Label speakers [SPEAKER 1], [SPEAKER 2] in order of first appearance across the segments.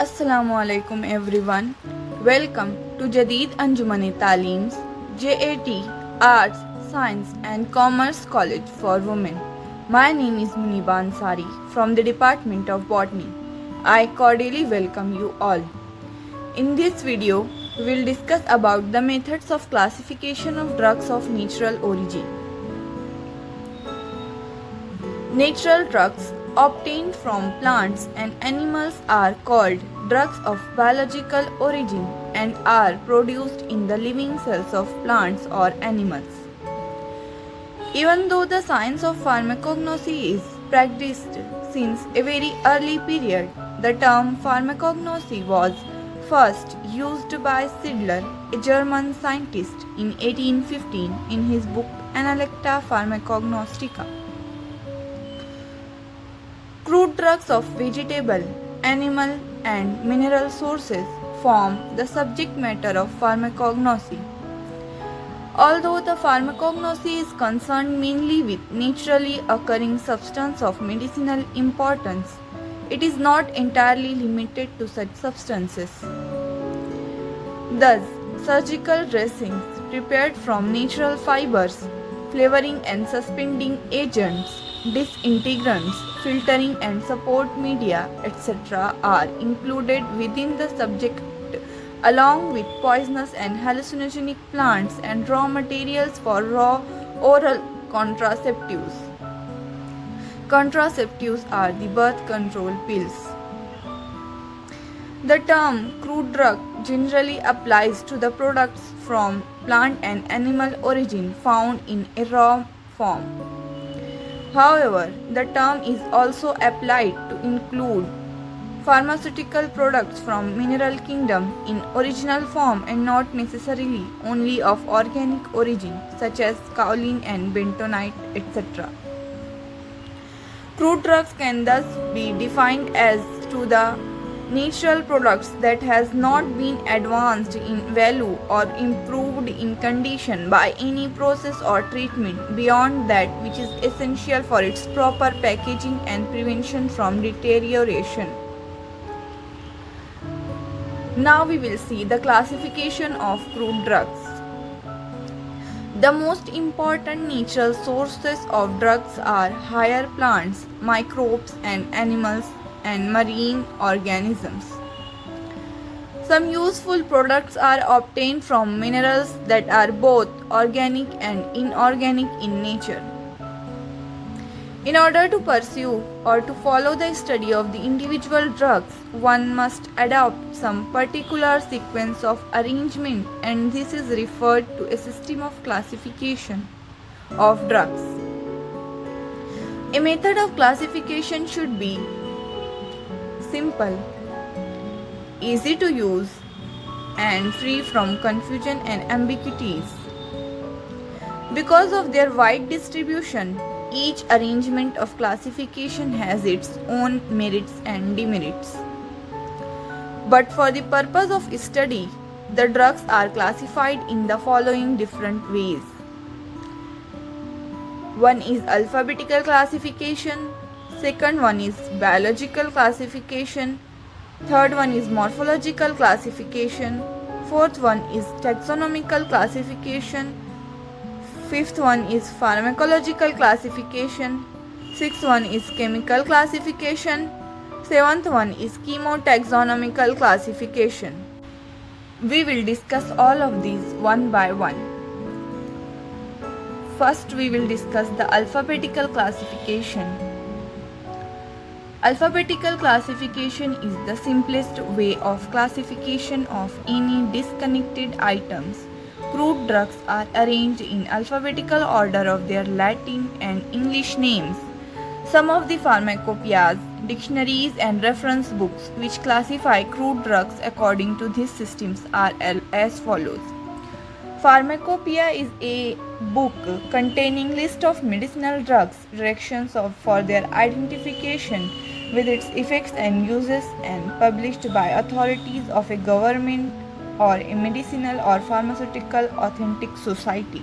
[SPEAKER 1] Assalamualaikum everyone. Welcome to Jadid Anjumani Talim's JAT Arts, Science and Commerce College for Women. My name is Muniba Ansari from the Department of Botany. I cordially welcome you all. In this video, we will discuss about the methods of classification of drugs of natural origin. Natural drugs obtained from plants and animals are called drugs of biological origin and are produced in the living cells of plants or animals. Even though the science of pharmacognosy is practiced since a very early period, the term pharmacognosy was first used by Sidler, a German scientist, in 1815 in his book Analecta Pharmacognostica. Crude drugs of vegetable, animal, and mineral sources form the subject matter of pharmacognosy. Although the pharmacognosy is concerned mainly with naturally occurring substances of medicinal importance, it is not entirely limited to such substances. Thus, surgical dressings prepared from natural fibers, flavoring and suspending agents, disintegrants, filtering and support media, etc. are included within the subject along with poisonous and hallucinogenic plants and raw materials for raw oral contraceptives. Contraceptives are the birth control pills. The term crude drug generally applies to the products from plant and animal origin found in a raw form. However, the term is also applied to include pharmaceutical products from mineral kingdom in original form and not necessarily only of organic origin such as kaolin and bentonite, etc. Crude drugs can thus be defined as to the natural products that has not been advanced in value or improved in condition by any process or treatment beyond that which is essential for its proper packaging and prevention from deterioration. Now we will see the classification of crude drugs. The most important natural sources of drugs are higher plants, microbes and animals, and marine organisms. Some useful products are obtained from minerals that are both organic and inorganic in nature. In order to pursue or to follow the study of the individual drugs, one must adopt some particular sequence of arrangement, and this is referred to a system of classification of drugs. A method of classification should be simple, easy to use, and free from confusion and ambiguities. Because of their wide distribution, each arrangement of classification has its own merits and demerits. But for the purpose of study, the drugs are classified in the following different ways. One is alphabetical classification, second one is biological classification, third one is morphological classification, fourth one is taxonomical classification, fifth one is pharmacological classification, sixth one is chemical classification, seventh one is chemotaxonomical classification. We will discuss all of these one by one. First, we will discuss the alphabetical classification. Alphabetical classification is the simplest way of classification of any disconnected items. Crude drugs are arranged in alphabetical order of their Latin and English names. Some of the pharmacopoeias, dictionaries and reference books which classify crude drugs according to these systems are as follows. Pharmacopoeia is a book containing list of medicinal drugs, directions for their identification with its effects and uses, and published by authorities of a government or a medicinal or pharmaceutical authentic society.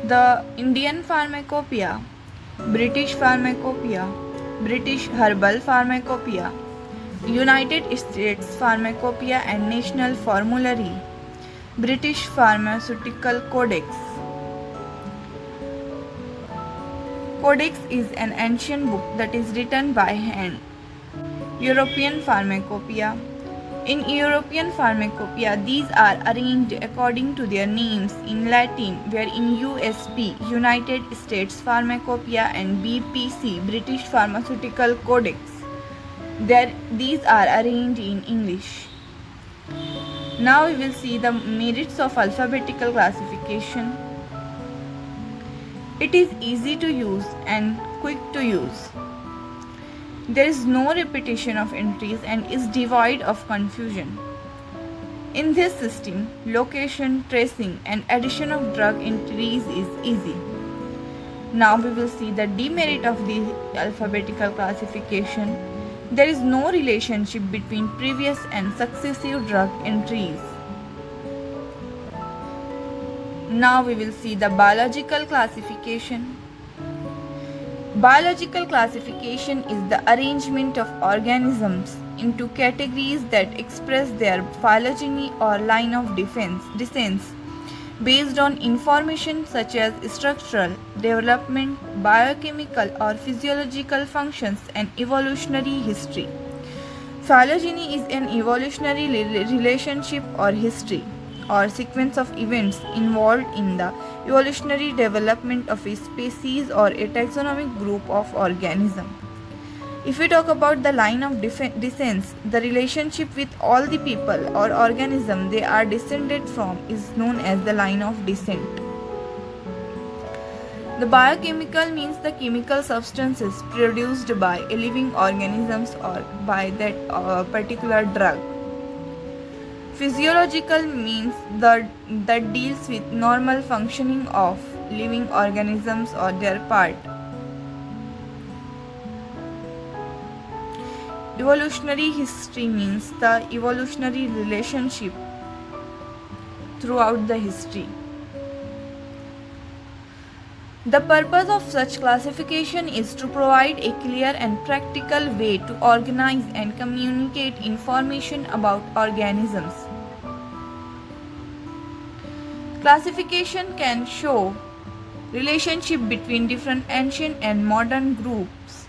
[SPEAKER 1] The Indian Pharmacopoeia British Pharmacopoeia, British Herbal Pharmacopoeia, United States Pharmacopoeia and National Formulary, British Pharmaceutical Codex. Codex is an ancient book that is written by hand. European Pharmacopoeia. In European Pharmacopoeia, these are arranged according to their names in Latin, where in USP, United States Pharmacopoeia, and BPC, British Pharmaceutical Codex, these are arranged in English. Now we will see the merits of alphabetical classification. It is easy to use and quick to use. There is no repetition of entries and is devoid of confusion. In this system, location, tracing, and addition of drug entries is easy. Now we will see the demerit of the alphabetical classification. There is no relationship between previous and successive drug entries. Now we will see the biological classification. Biological classification is the arrangement of organisms into categories that express their phylogeny or line of descent based on information such as structural, development, biochemical or physiological functions and evolutionary history. Phylogeny is an evolutionary relationship or history or sequence of events involved in the evolutionary development of a species or a taxonomic group of organisms. If we talk about the line of descent, the relationship with all the people or organism they are descended from is known as the line of descent. The biochemical means the chemical substances produced by a living organisms or by that particular drug. Physiological means that deals with normal functioning of living organisms or their part. Evolutionary history means the evolutionary relationship throughout the history. The purpose of such classification is to provide a clear and practical way to organize and communicate information about organisms. Classification can show relationship between different ancient and modern groups,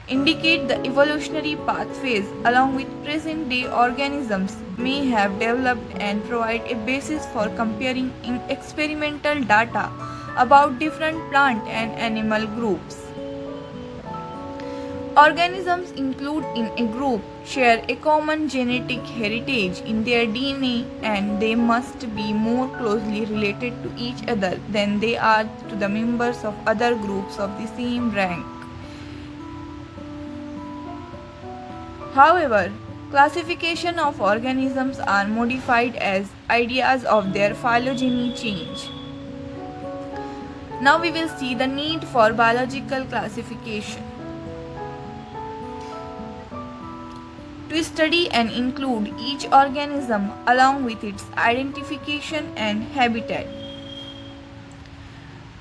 [SPEAKER 1] indicate the evolutionary pathways along with present-day organisms may have developed and provide a basis for comparing experimental data about different plant and animal groups. Organisms included in a group share a common genetic heritage in their DNA and they must be more closely related to each other than they are to the members of other groups of the same rank. However, classification of organisms are modified as ideas of their phylogeny change. Now we will see the need for biological classification. To study and include each organism along with its identification and habitat.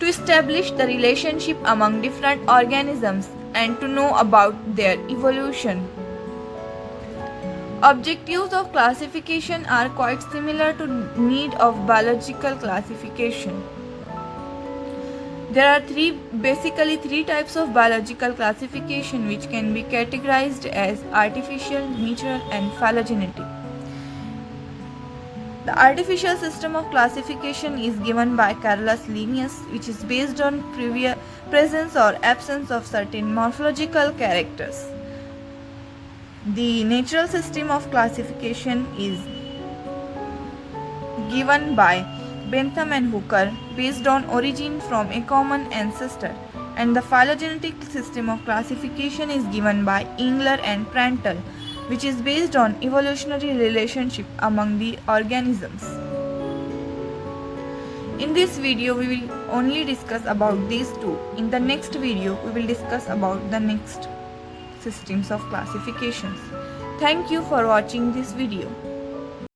[SPEAKER 1] To establish the relationship among different organisms and to know about their evolution. Objectives of classification are quite similar to need of biological classification. There are basically three types of biological classification which can be categorized as artificial, natural and phylogenetic. The artificial system of classification is given by Carolus Linnaeus, which is based on presence or absence of certain morphological characters. The natural system of classification is given by Bentham and Hooker based on origin from a common ancestor, and the phylogenetic system of classification is given by Engler and Prandtl, which is based on evolutionary relationship among the organisms. In this video we will only discuss about these two. In the next video we will discuss about the next systems of classifications. Thank you for watching this video.